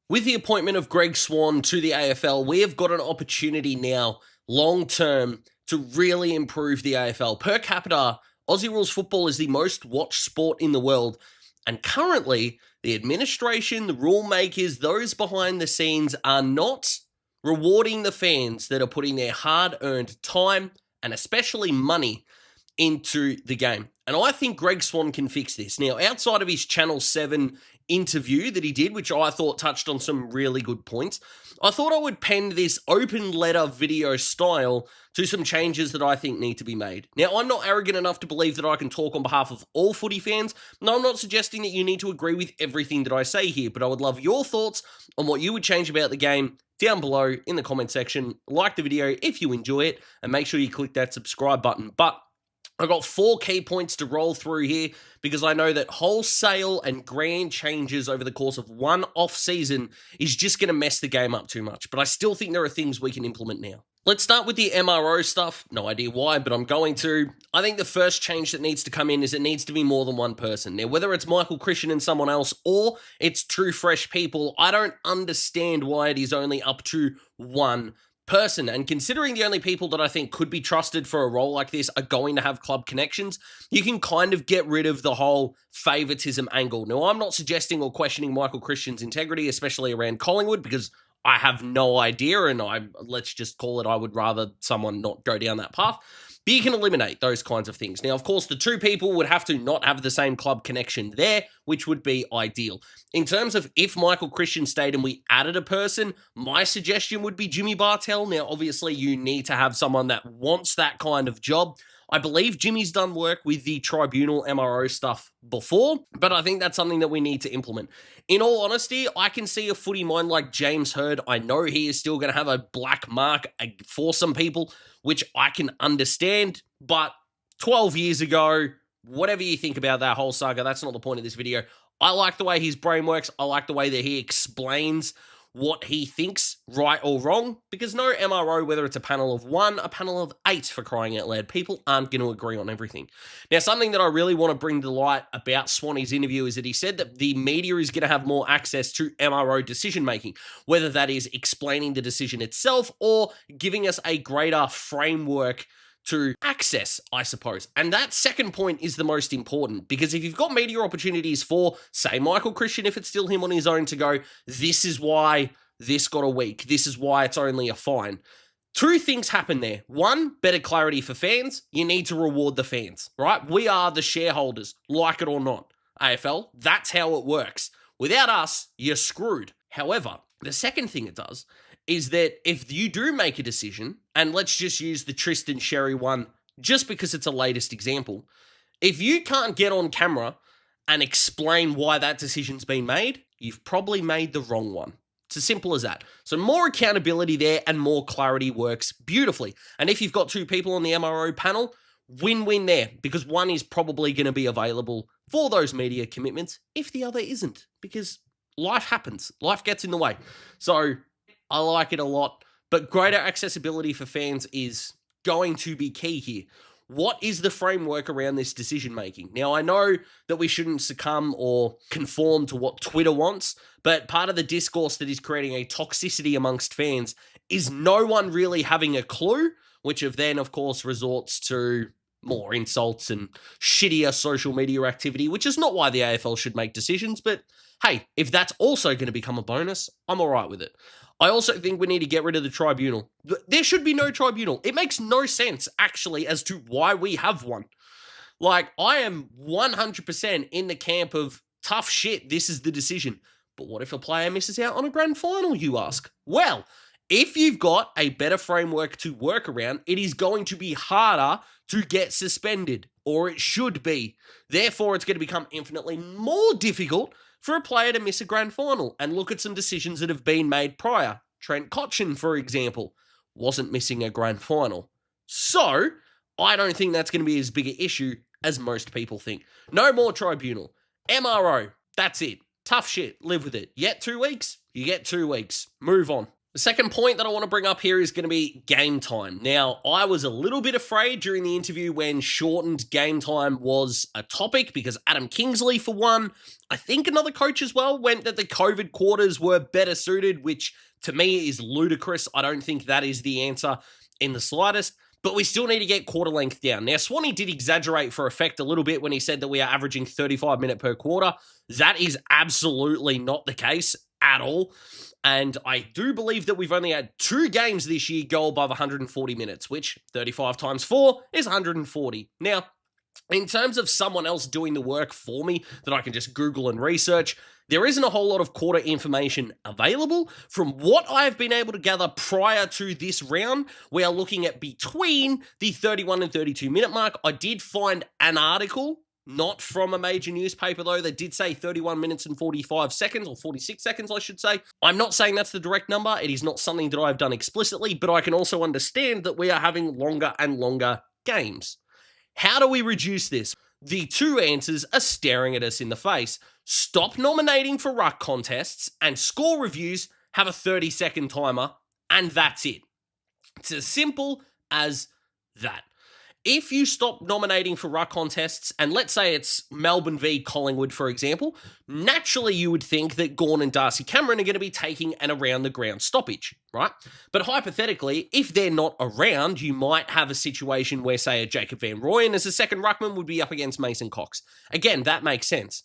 With the appointment of Greg Swann to the AFL, we have got an opportunity now, long term, to really improve the AFL. Per capita, Aussie rules football is the most watched sport in the world. And currently, the administration, the rule makers, those behind the scenes are not rewarding the fans that are putting their hard-earned time and especially money into the game. And I think Greg Swann can fix this. Now, outside of his Channel 7 interview that he did, which I thought touched on some really good points, I thought I would pen this open letter video style to some changes that I think need to be made. Now, I'm not arrogant enough to believe that I can talk on behalf of all footy fans. No, I'm not suggesting that you need to agree with everything that I say here, but I would love your thoughts on what you would change about the game down below in the comment section. Like the video if you enjoy it, and make sure you click that subscribe button. But I've got 4 key points to roll through here because I know that wholesale and grand changes over the course of one off-season is just going to mess the game up too much. But I still think there are things we can implement now. Let's start with the MRO stuff. No idea why, but I'm going to. I think the first change that needs to come in is it needs to be more than one person. Now, whether it's Michael Christian and someone else or it's two fresh people, I don't understand why it is only up to one person. And considering the only people that I think could be trusted for a role like this are going to have club connections, you can kind of get rid of the whole favoritism angle. Now, I'm not suggesting or questioning Michael Christian's integrity, especially around Collingwood, because I have no idea, and let's just call it, I would rather someone not go down that path. But you can eliminate those kinds of things. Now, of course, the two people would have to not have the same club connection there, which would be ideal. In terms of if Michael Christian stayed and we added a person, my suggestion would be Jimmy Bartell. Now, obviously, you need to have someone that wants that kind of job. I believe Jimmy's done work with the tribunal MRO stuff before, but I think that's something that we need to implement. In all honesty, I can see a footy mind like James Hird. I know he is still going to have a black mark for some people, which I can understand, but 12 years ago, whatever you think about that whole saga, that's not the point of this video. I like the way his brain works. I like the way that he explains what he thinks, right or wrong, because no MRO, whether it's a panel of 1, a panel of 8, for crying out loud, people aren't going to agree on everything. Now, something that I really want to bring to light about Swanny's interview is that he said that the media is going to have more access to MRO decision-making, whether that is explaining the decision itself or giving us a greater framework to access, I suppose. And that second point is the most important, because if you've got media opportunities for, say, Michael Christian, if it's still him on his own, to go, this is why this got a week, this is why it's only a fine. 2 things happen there. 1, better clarity for fans. You need to reward the fans, right? We are the shareholders, like it or not. AFL, that's how it works. Without us, you're screwed. However, the second thing it does is that if you do make a decision, and let's just use the Tristan Sherry one just because it's a latest example, if you can't get on camera and explain why that decision's been made, you've probably made the wrong one. It's as simple as that. So more accountability there and more clarity works beautifully. And if you've got 2 people on the MRO panel, win-win there, because one is probably going to be available for those media commitments if the other isn't, because life happens. Life gets in the way. So I like it a lot, but greater accessibility for fans is going to be key here. What is the framework around this decision-making? Now, I know that we shouldn't succumb or conform to what Twitter wants, but part of the discourse that is creating a toxicity amongst fans is no one really having a clue, which then, of course, resorts to more insults and shittier social media activity, which is not why the AFL should make decisions, but hey, if that's also going to become a bonus, I'm all right with it. I also think we need to get rid of the tribunal. There should be no tribunal. It makes no sense, actually, as to why we have one. Like, I am 100% in the camp of tough shit, this is the decision. But what if a player misses out on a grand final, you ask? Well, if you've got a better framework to work around, it is going to be harder to get suspended, or it should be. Therefore, it's going to become infinitely more difficult for a player to miss a grand final. And look at some decisions that have been made prior. Trent Cotchin, for example, wasn't missing a grand final. So, I don't think that's going to be as big an issue as most people think. No more tribunal. MRO, that's it. Tough shit, live with it. You get 2 weeks, you get 2 weeks. Move on. The second point that I want to bring up here is going to be game time. Now, I was a little bit afraid during the interview when shortened game time was a topic because Adam Kingsley, for one, I think another coach as well, went that the COVID quarters were better suited, which to me is ludicrous. I don't think that is the answer in the slightest. But we still need to get quarter length down. Now, Swann did exaggerate for effect a little bit when he said that we are averaging 35 minutes per quarter. That is absolutely not the case at all. And I do believe that we've only had 2 games this year go above 140 minutes, which 35 times 4 is 140. Now, in terms of someone else doing the work for me that I can just Google and research, there isn't a whole lot of quarter information available. From what I've been able to gather prior to this round, we are looking at between the 31 and 32 minute mark. I did find an article, not from a major newspaper though, that did say 31 minutes and 45 seconds, or 46 seconds, I should say. I'm not saying that's the direct number. It is not something that I've done explicitly, but I can also understand that we are having longer and longer games. How do we reduce this? The 2 answers are staring at us in the face. Stop nominating for ruck contests, and score reviews have a 30-second timer, and that's it. It's as simple as that. If you stop nominating for ruck contests, and let's say it's Melbourne v Collingwood, for example, naturally you would think that Gawn and Darcy Cameron are going to be taking an around-the-ground stoppage, right? But hypothetically, if they're not around, you might have a situation where, say, a Jacob Van Rooyen as a second ruckman would be up against Mason Cox. Again, that makes sense.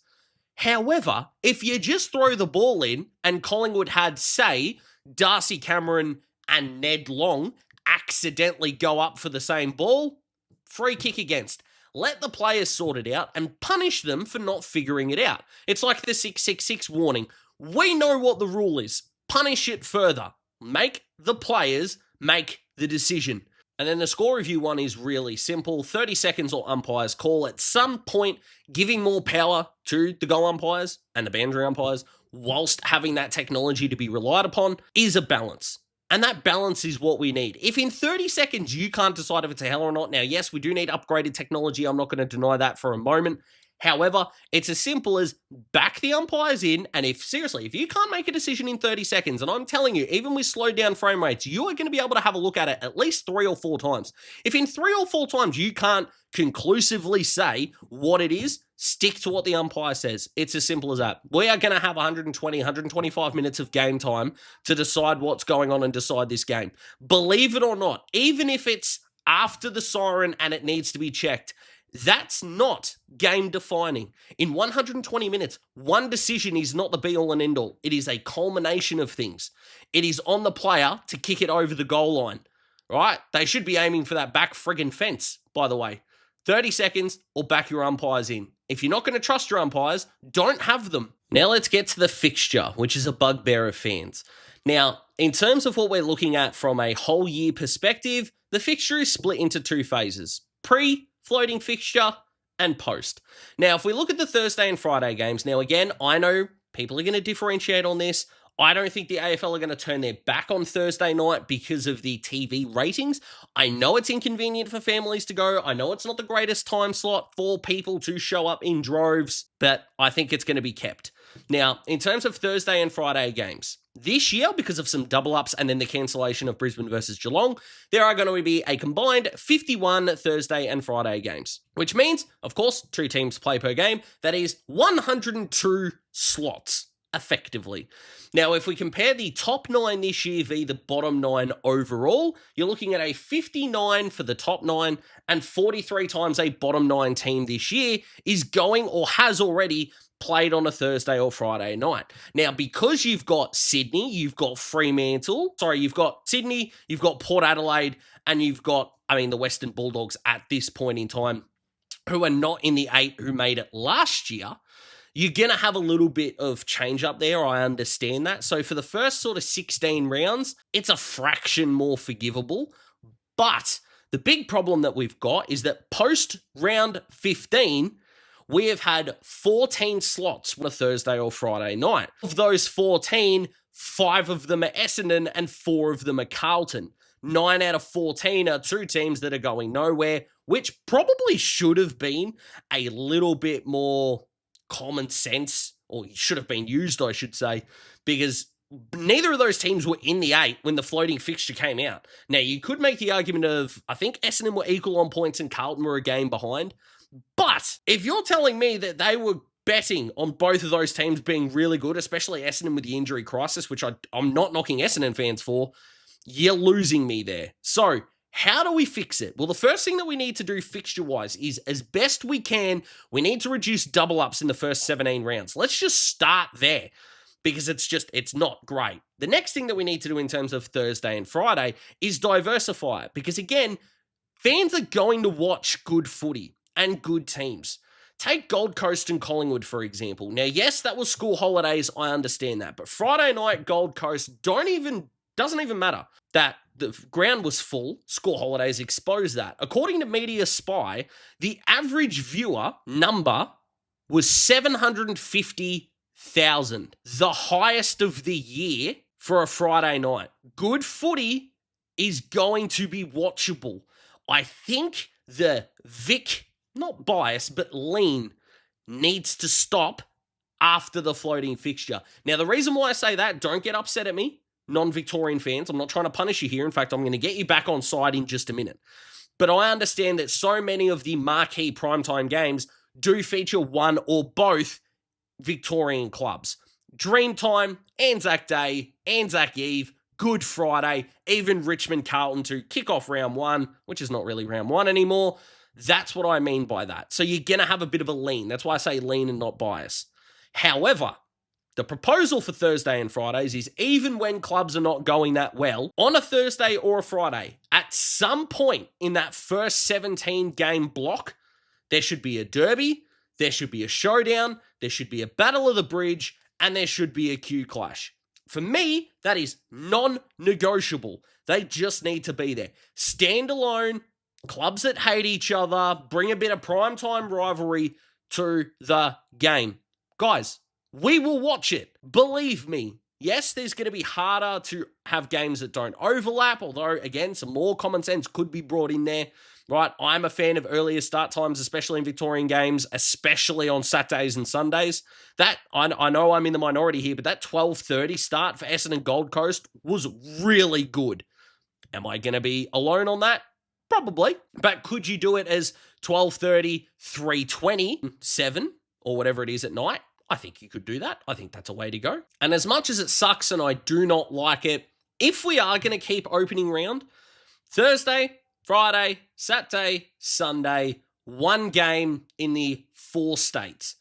However, if you just throw the ball in and Collingwood had, say, Darcy Cameron and Ned Long accidentally go up for the same ball, free kick against. Let the players sort it out and punish them for not figuring it out. It's like the 666 warning. We know what the rule is. Punish it further. Make the players make the decision. And then the score review one is really simple. 30 seconds or umpire's call at some point, giving more power to the goal umpires and the boundary umpires whilst having that technology to be relied upon is a balance. And that balance is what we need. If in 30 seconds you can't decide if it's a hell or not, now, yes, we do need upgraded technology. I'm not going to deny that for a moment. However, it's as simple as back the umpires in, and if you can't make a decision in 30 seconds, and I'm telling you, even with slowed down frame rates, you are going to be able to have a look at it at least 3 or 4 times. If in 3 or 4 times you can't conclusively say what it is, stick to what the umpire says. It's as simple as that. We are going to have 120, 125 minutes of game time to decide what's going on and decide this game. Believe it or not, even if it's after the siren and it needs to be checked, that's not game defining. In 120 minutes, one decision is not the be all and end all. It is a culmination of things. It is on the player to kick it over the goal line, right? They should be aiming for that back friggin' fence, by the way. 30 seconds or back your umpires in. If you're not going to trust your umpires, don't have them. Now let's get to the fixture, which is a bugbear of fans. Now, in terms of what we're looking at from a whole year perspective, the fixture is split into 2 phases. Floating fixture and post. Now, if we look at the Thursday and Friday games, now again, I know people are going to differentiate on this. I don't think the AFL are going to turn their back on Thursday night because of the TV ratings. I know it's inconvenient for families to go. I know it's not the greatest time slot for people to show up in droves, but I think it's going to be kept. Now, in terms of Thursday and Friday games, this year, because of some double ups and then the cancellation of Brisbane versus Geelong, there are going to be a combined 51 Thursday and Friday games, which means, of course, 2 teams play per game. That is 102 slots, effectively. Now, if we compare the top 9 this year v the bottom 9 overall, you're looking at a 59 for the top 9 and 43 times a bottom 9 team this year is going or has already played on a Thursday or Friday night. Now, because you've got Sydney, you've got you've got Sydney, you've got Port Adelaide, and you've got, the Western Bulldogs at this point in time, who are not in the 8 who made it last year, you're going to have a little bit of change up there. I understand that. So for the first sort of 16 rounds, it's a fraction more forgivable. But the big problem that we've got is that post round 15, we have had 14 slots on a Thursday or Friday night. Of those 14, 5 of them are Essendon and 4 of them are Carlton. 9 out of 14 are 2 teams that are going nowhere, which probably should have been a little bit more common sense, or should have been used, I should say, because neither of those teams were in the 8 when the floating fixture came out. Now, you could make the argument of, I think Essendon were equal on points and Carlton were a game behind. But if you're telling me that they were betting on both of those teams being really good, especially Essendon with the injury crisis, which I'm not knocking Essendon fans for, you're losing me there. So, how do we fix it? Well, the first thing that we need to do fixture-wise is, as best we can, we need to reduce double-ups in the first 17 rounds. Let's just start there, because it's not great. The next thing that we need to do in terms of Thursday and Friday is diversify it, because again, fans are going to watch good footy and good teams. Take Gold Coast and Collingwood, for example. Now, yes, that was school holidays, I understand that, but Friday night Gold Coast doesn't even matter that the ground was full. School holidays exposed that. According to Media Spy, the average viewer number was 750,000, the highest of the year for a Friday night. Good footy is going to be watchable. I think the Vic, not bias, but lean, needs to stop after the floating fixture. Now, the reason why I say that, don't get upset at me, non-Victorian fans. I'm not trying to punish you here. In fact, I'm going to get you back on side in just a minute. But I understand that so many of the marquee primetime games do feature one or both Victorian clubs. Dreamtime, Anzac Day, Anzac Eve, Good Friday, even Richmond Carlton to kick off round 1, which is not really round 1 anymore. That's what I mean by that. So you're going to have a bit of a lean. That's why I say lean and not bias. However, the proposal for Thursday and Fridays is, even when clubs are not going that well, on a Thursday or a Friday, at some point in that first 17-game block, there should be a derby, there should be a showdown, there should be a battle of the bridge, and there should be a Q clash. For me, that is non-negotiable. They just need to be there. Standalone, clubs that hate each other, bring a bit of primetime rivalry to the game. Guys, we will watch it. Believe me. Yes, there's going to be harder to have games that don't overlap, although, again, some more common sense could be brought in there, right? I'm a fan of earlier start times, especially in Victorian games, especially on Saturdays and Sundays. That, I know I'm in the minority here, but that 12:30 start for Essendon Gold Coast was really good. Am I going to be alone on that? Probably. But could you do it as 12:30, 3:20, 7, or whatever it is at night? I think you could do that. I think that's a way to go. And as much as it sucks and I do not like it, if we are going to keep opening round, Thursday, Friday, Saturday, Sunday, one game in the 4 states.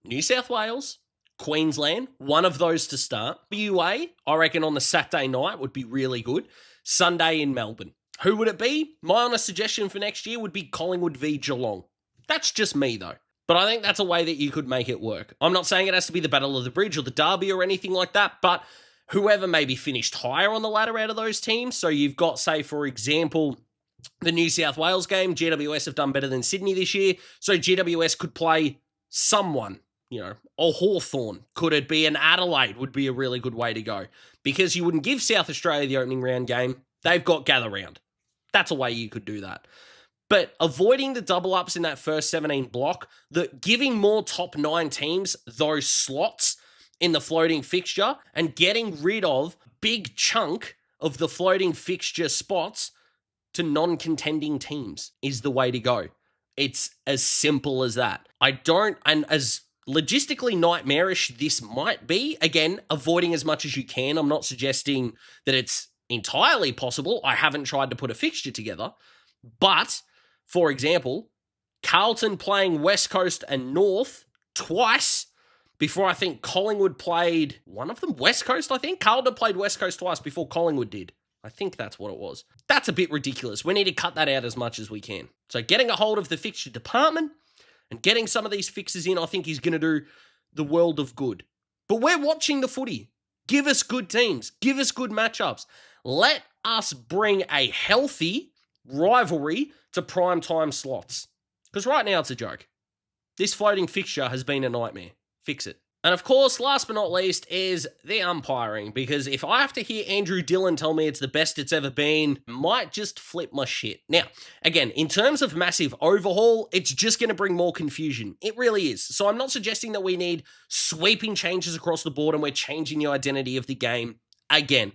New South Wales, Queensland, one of those to start. WA, I reckon on the Saturday night would be really good. Sunday in Melbourne. Who would it be? My honest suggestion for next year would be Collingwood v Geelong. That's just me though. But I think that's a way that you could make it work. I'm not saying it has to be the Battle of the Bridge or the Derby or anything like that, but whoever maybe finished higher on the ladder out of those teams. So you've got, say, for example, the New South Wales game. GWS have done better than Sydney this year. So GWS could play someone, a Hawthorn. Could it be an Adelaide? Would be a really good way to go. Because you wouldn't give South Australia the opening round game. They've got Gather Round. That's a way you could do that. But avoiding the double ups in that first 17 block, giving more top 9 teams those slots in the floating fixture and getting rid of a big chunk of the floating fixture spots to non-contending teams is the way to go. It's as simple as that. And as logistically nightmarish this might be, again, avoiding as much as you can. I'm not suggesting that it's entirely possible. I haven't tried to put a fixture together, but for example, Carlton playing West Coast and North twice before I think Collingwood played one of them. West Coast, I think. Carlton played West Coast twice before Collingwood did. I think that's what it was. That's a bit ridiculous. We need to cut that out as much as we can. So getting a hold of the fixture department and getting some of these fixes in, I think is going to do the world of good. But we're watching the footy. Give us good teams. Give us good matchups. Let us bring a healthy rivalry to primetime slots. Because right now it's a joke. This floating fixture has been a nightmare. Fix it. And of course, last but not least is the umpiring, because if I have to hear Andrew Dillon tell me it's the best it's ever been, might just flip my shit. Now, again, in terms of massive overhaul, it's just going to bring more confusion. It really is. So I'm not suggesting that we need sweeping changes across the board and we're changing the identity of the game again.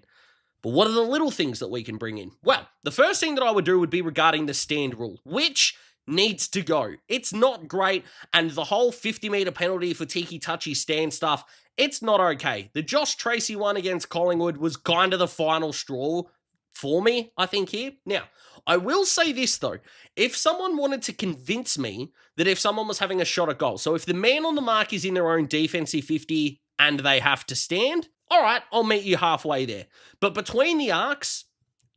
But what are the little things that we can bring in? Well, the first thing that I would do would be regarding the stand rule, which needs to go. It's not great, and the whole 50-metre penalty for tiki-touchy stand stuff, it's not okay. The Josh Tracy one against Collingwood was kind of the final straw for me, I think, here. Now, I will say this, though. If someone wanted to convince me that if someone was having a shot at goal, so if the man on the mark is in their own defensive 50 and they have to stand, all right, I'll meet you halfway there. But between the arcs,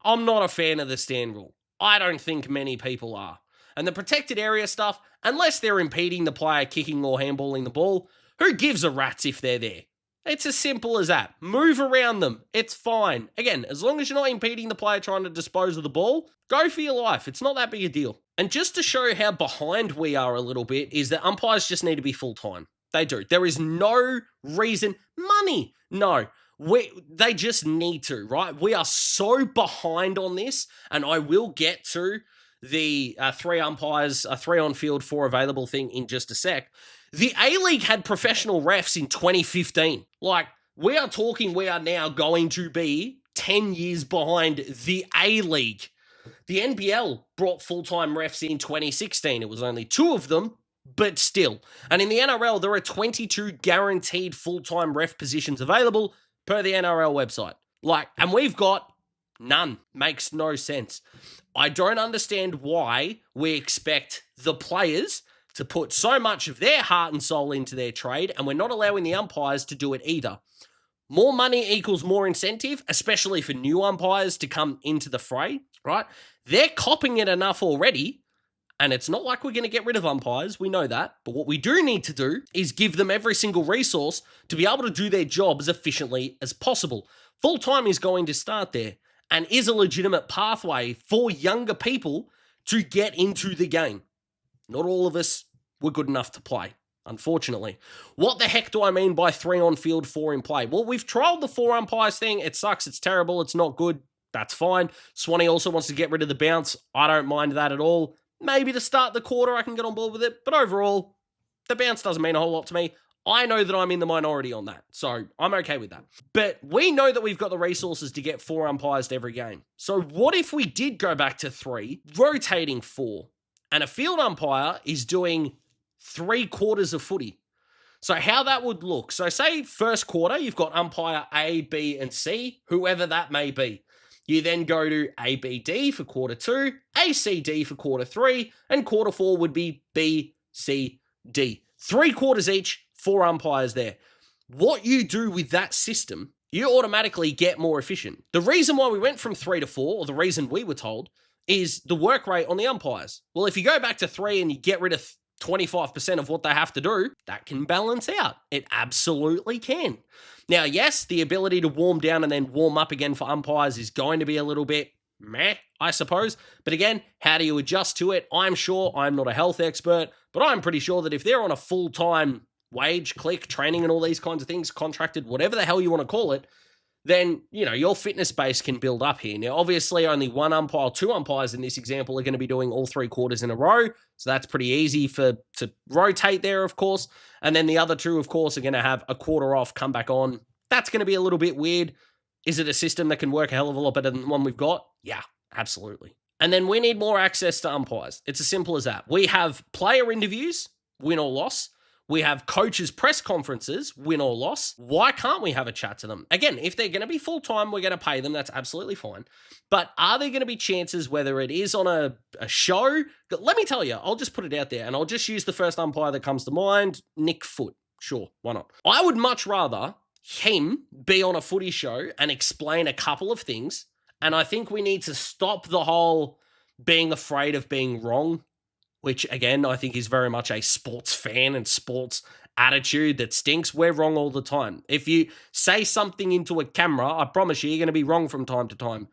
I'm not a fan of the stand rule. I don't think many people are. And the protected area stuff, unless they're impeding the player kicking or handballing the ball, who gives a rat's if they're there? It's as simple as that. Move around them. It's fine. Again, as long as you're not impeding the player trying to dispose of the ball, go for your life. It's not that big a deal. And just to show how behind we are a little bit is that umpires just need to be full-time. They do. There is no reason. Money. No. They just need to, right? We are so behind on this, and I will get to the 3 umpires, 3 on field, 4 available thing in just a sec. The A-League had professional refs in 2015. Like, we are now going to be 10 years behind the A-League. The NBL brought full-time refs in 2016. It was only 2 of them, but still. And in the NRL, there are 22 guaranteed full-time ref positions available per the NRL website. And we've got none. Makes no sense. I don't understand why we expect the players to put so much of their heart and soul into their trade, and we're not allowing the umpires to do it either. More money equals more incentive, especially for new umpires to come into the fray, right? They're copping it enough already, and it's not like we're going to get rid of umpires. We know that. But what we do need to do is give them every single resource to be able to do their job as efficiently as possible. Full-time is going to start there, and is a legitimate pathway for younger people to get into the game. Not all of us were good enough to play, unfortunately. What the heck do I mean by 3 on field, 4 in play? Well, we've trialed the 4 umpires thing. It sucks. It's terrible. It's not good. That's fine. Swanny also wants to get rid of the bounce. I don't mind that at all. Maybe to start the quarter, I can get on board with it. But overall, the bounce doesn't mean a whole lot to me. I know that I'm in the minority on that, so I'm okay with that. But we know that we've got the resources to get 4 umpires to every game. So what if we did go back to 3, rotating 4, and a field umpire is doing 3 quarters of footy? So how that would look. So say first quarter, you've got umpire A, B, and C, whoever that may be. You then go to A, B, D for quarter 2, A, C, D for quarter 3, and quarter 4 would be B, C, D. 3 quarters each, 4 umpires there. What you do with that system, you automatically get more efficient. The reason why we went from 3 to 4, or the reason we were told, is the work rate on the umpires. Well, if you go back to 3 and you get rid of 25% of what they have to do, that can balance out. It absolutely can. Now, yes, the ability to warm down and then warm up again for umpires is going to be a little bit meh, I suppose. But again, how do you adjust to it? I'm sure I'm not a health expert, but I'm pretty sure that if they're on a full-time wage, click, training and all these kinds of things, contracted, whatever the hell you want to call it, then, your fitness base can build up here. Now, obviously, only 1 umpire, 2 umpires in this example are going to be doing all 3 quarters in a row, so that's pretty easy to rotate there, of course. And then the other 2, of course, are going to have a quarter off, come back on. That's going to be a little bit weird. Is it a system that can work a hell of a lot better than the one we've got? Yeah, absolutely. And then we need more access to umpires. It's as simple as that. We have player interviews, win or loss. We have coaches' press conferences, win or loss. Why can't we have a chat to them? Again, if they're going to be full-time, we're going to pay them. That's absolutely fine. But are there going to be chances, whether it is on a show? Let me tell you, I'll just put it out there, and I'll just use the first umpire that comes to mind, Nick Foot. Sure, why not? I would much rather him be on a footy show and explain a couple of things, and I think we need to stop the whole being afraid of being wrong, which, again, I think is very much a sports fan and sports attitude that stinks. We're wrong all the time. If you say something into a camera, I promise you're going to be wrong from time to time.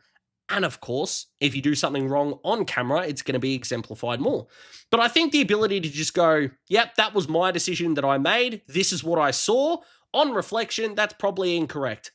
And of course, if you do something wrong on camera, it's going to be exemplified more. But I think the ability to just go, yep, that was my decision that I made. This is what I saw. On reflection, that's probably incorrect.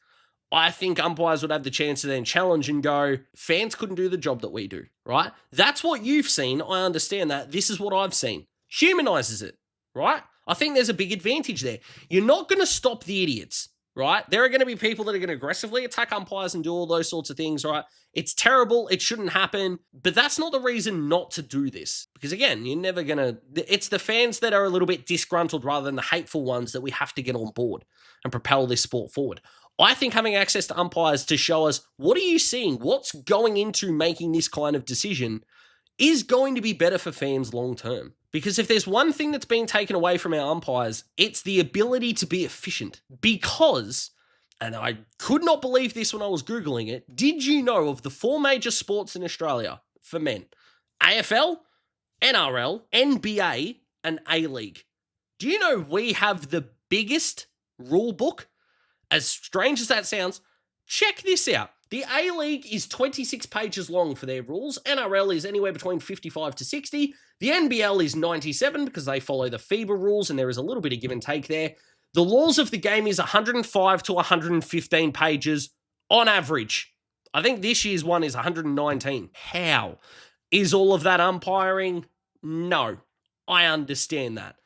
I think umpires would have the chance to then challenge and go, fans couldn't do the job that we do, right? That's what you've seen. I understand that. This is what I've seen. Humanizes it, right? I think there's a big advantage there. You're not going to stop the idiots, right? There are going to be people that are going to aggressively attack umpires and do all those sorts of things, right? It's terrible. It shouldn't happen. But that's not the reason not to do this. Because again, you're never going to... It's the fans that are a little bit disgruntled rather than the hateful ones that we have to get on board and propel this sport forward. I think having access to umpires to show us, what are you seeing? What's going into making this kind of decision is going to be better for fans long term. Because if there's one thing that's being taken away from our umpires, it's the ability to be efficient. Because, and I could not believe this when I was Googling it, did you know of the 4 major sports in Australia for men? AFL, NRL, NBA, and A-League. Do you know we have the biggest rule book? As strange as that sounds, check this out. The A-League is 26 pages long for their rules. NRL is anywhere between 55 to 60. The NBL is 97 because they follow the FIBA rules and there is a little bit of give and take there. The laws of the game is 105 to 115 pages on average. I think this year's one is 119. How? Is all of that umpiring? No. I understand that.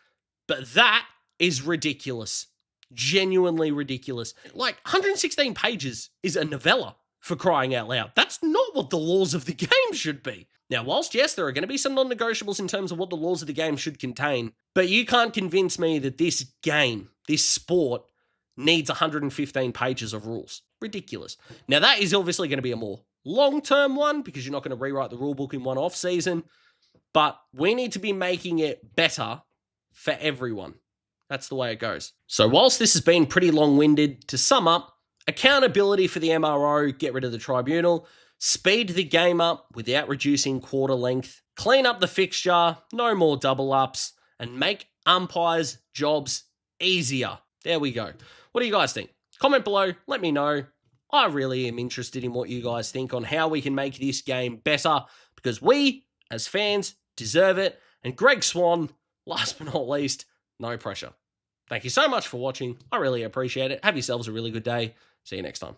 But that is ridiculous. Genuinely ridiculous. Like, 116 pages is a novella, for crying out loud. That's not what the laws of the game should be. Now, whilst, yes, there are going to be some non-negotiables in terms of what the laws of the game should contain, but you can't convince me that this game, this sport, needs 115 pages of rules. Ridiculous. Now, that is obviously going to be a more long-term one, because you're not going to rewrite the rulebook in one off-season, but we need to be making it better for everyone. That's the way it goes. So whilst this has been pretty long-winded, to sum up, accountability for the MRO, get rid of the tribunal, speed the game up without reducing quarter length, clean up the fixture, no more double-ups, and make umpires' jobs easier. There we go. What do you guys think? Comment below, let me know. I really am interested in what you guys think on how we can make this game better, because we, as fans, deserve it. And Greg Swann, last but not least, no pressure. Thank you so much for watching. I really appreciate it. Have yourselves a really good day. See you next time.